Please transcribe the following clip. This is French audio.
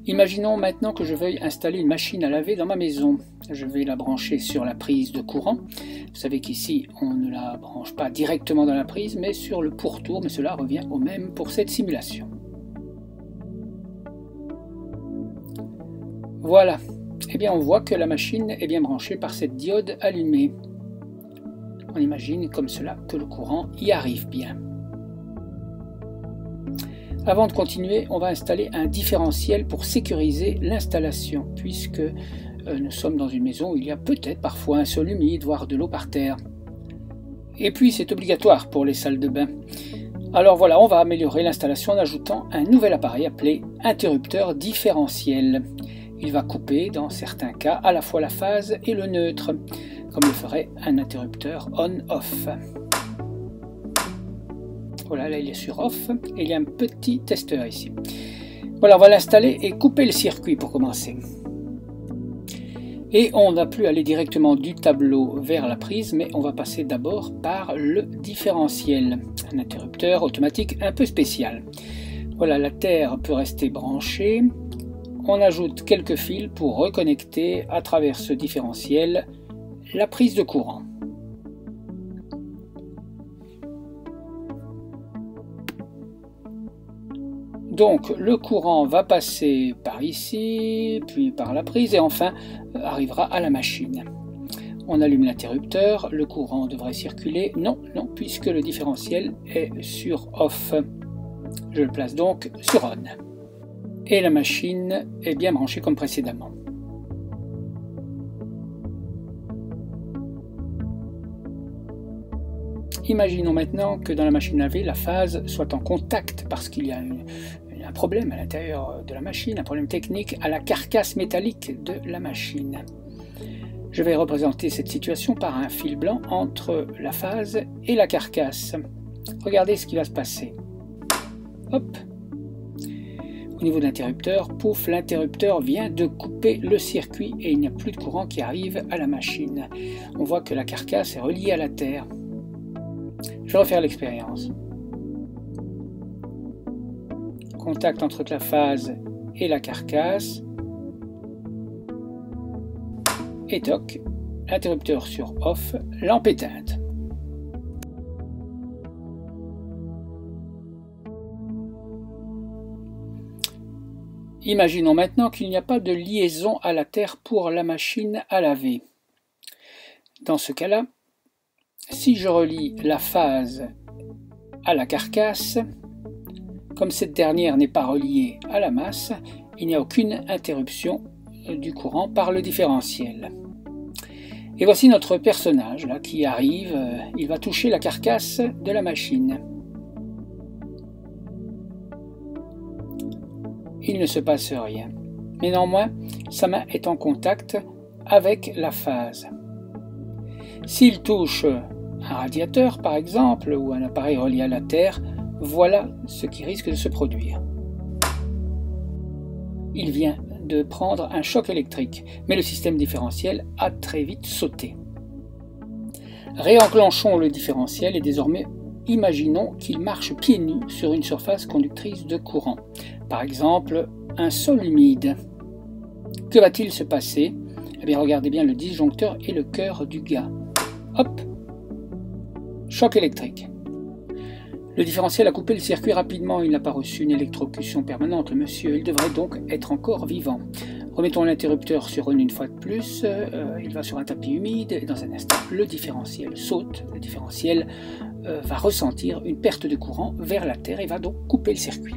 Imaginons maintenant que je veuille installer une machine à laver dans ma maison. Je vais la brancher sur la prise de courant. Vous savez qu'ici, on ne la branche pas directement dans la prise, mais sur le pourtour, mais cela revient au même pour cette simulation. Voilà. Eh bien, on voit que la machine est bien branchée par cette diode allumée. On imagine comme cela que le courant y arrive bien. Avant de continuer, on va installer un différentiel pour sécuriser l'installation, puisque nous sommes dans une maison où il y a peut-être parfois un sol humide, voire de l'eau par terre. Et puis c'est obligatoire pour les salles de bain. Alors voilà, on va améliorer l'installation en ajoutant un nouvel appareil appelé interrupteur différentiel. Il va couper, dans certains cas, à la fois la phase et le neutre, comme le ferait un interrupteur on-off. Voilà, là il est sur off et il y a un petit testeur ici. Voilà, on va l'installer et couper le circuit pour commencer. Et on ne va plus aller directement du tableau vers la prise, mais on va passer d'abord par le différentiel, un interrupteur automatique un peu spécial. Voilà, la terre peut rester branchée. On ajoute quelques fils pour reconnecter à travers ce différentiel la prise de courant. Donc le courant va passer par ici, puis par la prise et enfin arrivera à la machine. On allume l'interrupteur, le courant devrait circuler. Non, puisque le différentiel est sur off. Je le place donc sur on. Et la machine est bien branchée comme précédemment. Imaginons maintenant que dans la machine à laver, la phase soit en contact parce qu'il y a un problème à l'intérieur de la machine, un problème technique à la carcasse métallique de la machine. Je vais représenter cette situation par un fil blanc entre la phase et la carcasse. Regardez ce qui va se passer. Hop. Au niveau de l'interrupteur, pouf, l'interrupteur vient de couper le circuit et il n'y a plus de courant qui arrive à la machine. On voit que la carcasse est reliée à la terre. Je vais refaire l'expérience. Contact entre la phase et la carcasse. Et toc, interrupteur sur off, lampe éteinte. Imaginons maintenant qu'il n'y a pas de liaison à la terre pour la machine à laver. Dans ce cas-là, si je relie la phase à la carcasse, comme cette dernière n'est pas reliée à la masse, il n'y a aucune interruption du courant par le différentiel. Et voici notre personnage là, qui arrive, il va toucher la carcasse de la machine. Il ne se passe rien. Mais néanmoins, sa main est en contact avec la phase. S'il touche un radiateur par exemple, ou un appareil relié à la terre, voilà ce qui risque de se produire. Il vient de prendre un choc électrique, mais le système différentiel a très vite sauté. Réenclenchons le différentiel et désormais imaginons qu'il marche pieds nus sur une surface conductrice de courant, par exemple un sol humide. Que va-t-il se passer? Eh bien, regardez bien le disjoncteur et le cœur du gars. Hop! Choc électrique. Le différentiel a coupé le circuit rapidement, il n'a pas reçu une électrocution permanente, le monsieur, il devrait donc être encore vivant. Remettons l'interrupteur sur on une fois de plus, il va sur un tapis humide, et dans un instant, le différentiel saute, le différentiel va ressentir une perte de courant vers la terre et va donc couper le circuit.